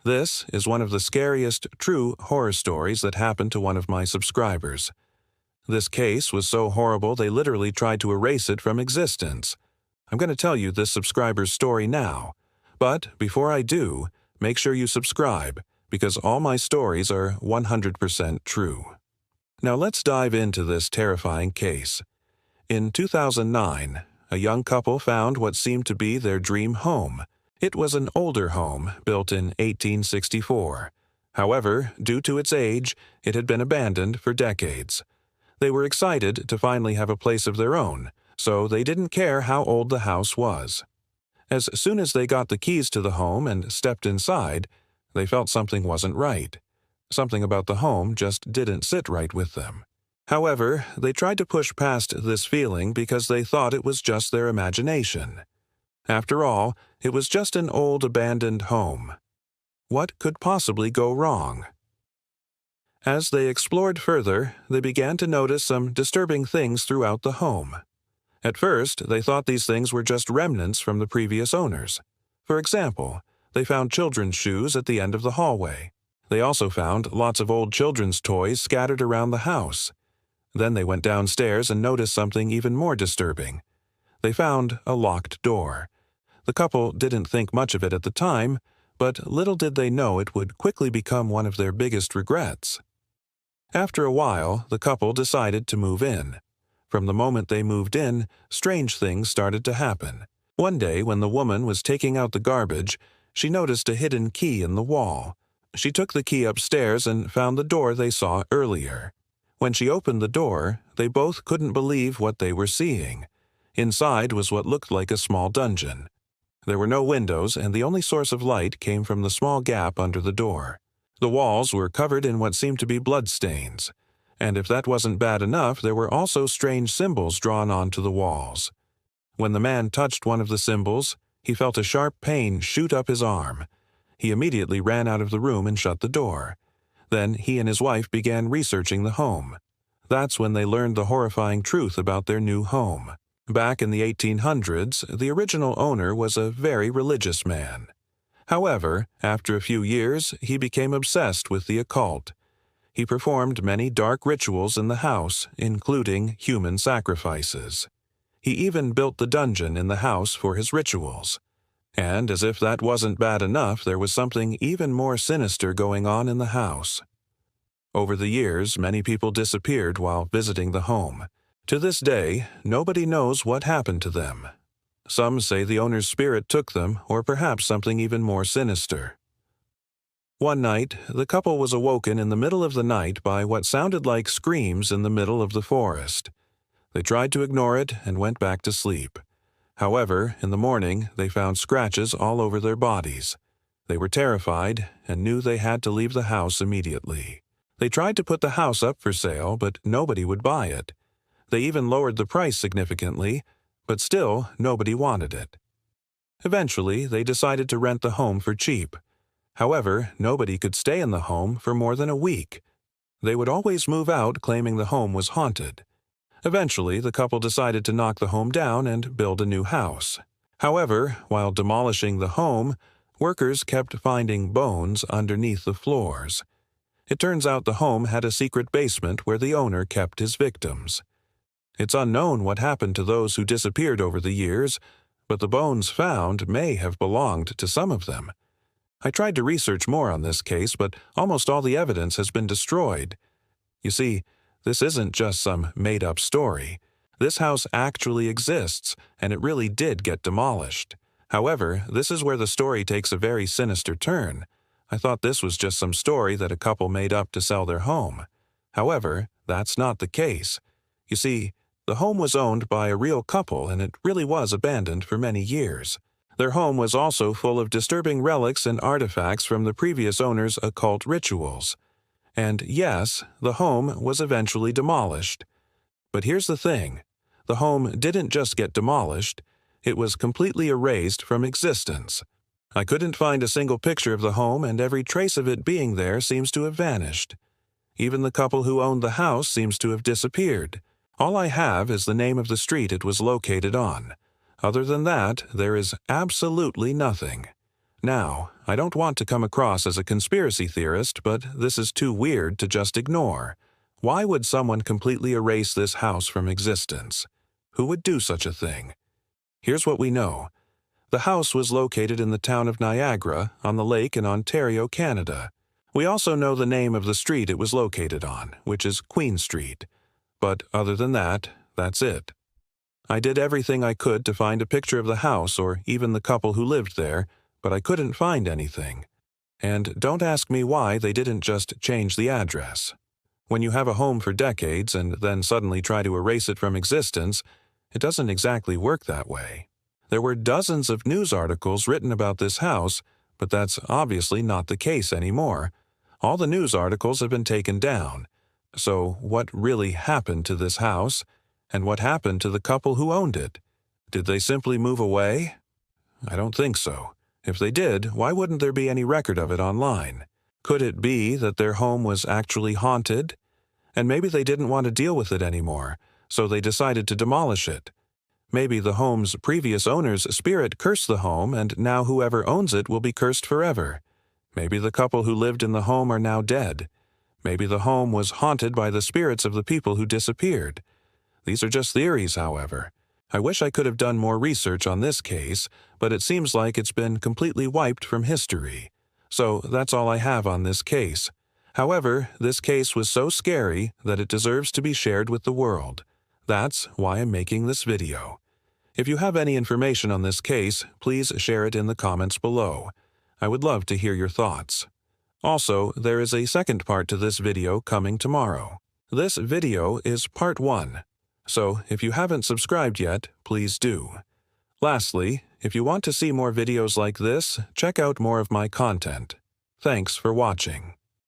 This is one of the scariest true horror stories that happened to one of my subscribers. This case was so horrible they literally tried to erase it from existence. I'm going to tell you this subscriber's story now. But before I do, make sure you subscribe, because all my stories are 100% true. Now let's dive into this terrifying case. In 2009, a young couple found what seemed to be their dream home. It was an older home, built in 1864. However, due to its age, it had been abandoned for decades. They were excited to finally have a place of their own, so they didn't care how old the house was. As soon as they got the keys to the home and stepped inside, they felt something wasn't right. Something about the home just didn't sit right with them. However, they tried to push past this feeling because they thought it was just their imagination. After all, it was just an old abandoned home. What could possibly go wrong? As they explored further, they began to notice some disturbing things throughout the home. At first, they thought these things were just remnants from the previous owners. For example, they found children's shoes at the end of the hallway. They also found lots of old children's toys scattered around the house. Then they went downstairs and noticed something even more disturbing. They found a locked door. The couple didn't think much of it at the time, but little did they know it would quickly become one of their biggest regrets. After a while, the couple decided to move in. From the moment they moved in, strange things started to happen. One day, when the woman was taking out the garbage, she noticed a hidden key in the wall. She took the key upstairs and found the door they saw earlier. When she opened the door, they both couldn't believe what they were seeing. Inside was what looked like a small dungeon. There were no windows, and the only source of light came from the small gap under the door. The walls were covered in what seemed to be bloodstains. And if that wasn't bad enough, there were also strange symbols drawn onto the walls. When the man touched one of the symbols, he felt a sharp pain shoot up his arm. He immediately ran out of the room and shut the door. Then he and his wife began researching the home. That's when they learned the horrifying truth about their new home. Back in the 1800s, the original owner was a very religious man. However, after a few years, he became obsessed with the occult. He performed many dark rituals in the house, including human sacrifices. He even built the dungeon in the house for his rituals. And as if that wasn't bad enough, there was something even more sinister going on in the house. Over the years, many people disappeared while visiting the home. To this day, nobody knows what happened to them. Some say the owner's spirit took them, or perhaps something even more sinister. One night, the couple was awoken in the middle of the night by what sounded like screams in the middle of the forest. They tried to ignore it and went back to sleep. However, in the morning, they found scratches all over their bodies. They were terrified and knew they had to leave the house immediately. They tried to put the house up for sale, but nobody would buy it. They even lowered the price significantly, but still nobody wanted it. Eventually, they decided to rent the home for cheap. However, nobody could stay in the home for more than a week. They would always move out claiming the home was haunted. Eventually, the couple decided to knock the home down and build a new house. However, while demolishing the home, workers kept finding bones underneath the floors. It turns out the home had a secret basement where the owner kept his victims. It's unknown what happened to those who disappeared over the years, but the bones found may have belonged to some of them. I tried to research more on this case, but almost all the evidence has been destroyed. You see, this isn't just some made-up story. This house actually exists, and it really did get demolished. However, this is where the story takes a very sinister turn. I thought this was just some story that a couple made up to sell their home. However, that's not the case. You see, the home was owned by a real couple, and it really was abandoned for many years. Their home was also full of disturbing relics and artifacts from the previous owner's occult rituals. And yes, the home was eventually demolished. But here's the thing. The home didn't just get demolished. It was completely erased from existence. I couldn't find a single picture of the home, and every trace of it being there seems to have vanished. Even the couple who owned the house seems to have disappeared. All I have is the name of the street it was located on. Other than that, there is absolutely nothing. Now, I don't want to come across as a conspiracy theorist, but this is too weird to just ignore. Why would someone completely erase this house from existence? Who would do such a thing? Here's what we know. The house was located in the town of Niagara, on the lake in Ontario, Canada. We also know the name of the street it was located on, which is Queen Street. But other than that, that's it. I did everything I could to find a picture of the house or even the couple who lived there, but I couldn't find anything. And don't ask me why they didn't just change the address. When you have a home for decades and then suddenly try to erase it from existence, it doesn't exactly work that way. There were dozens of news articles written about this house, but that's obviously not the case anymore. All the news articles have been taken down. So what really happened to this house? And what happened to the couple who owned it? Did they simply move away? I don't think so. If they did, why wouldn't there be any record of it online? Could it be that their home was actually haunted? And maybe they didn't want to deal with it anymore, so they decided to demolish it. Maybe the home's previous owner's spirit cursed the home, and now whoever owns it will be cursed forever. Maybe the couple who lived in the home are now dead. Maybe the home was haunted by the spirits of the people who disappeared. These are just theories, however. I wish I could have done more research on this case, but it seems like it's been completely wiped from history. So that's all I have on this case. However, this case was so scary that it deserves to be shared with the world. That's why I'm making this video. If you have any information on this case, please share it in the comments below. I would love to hear your thoughts. Also, there is a second part to this video coming tomorrow. This video is part 1. So, if you haven't subscribed yet, please do. Lastly, if you want to see more videos like this, check out more of my content. Thanks for watching.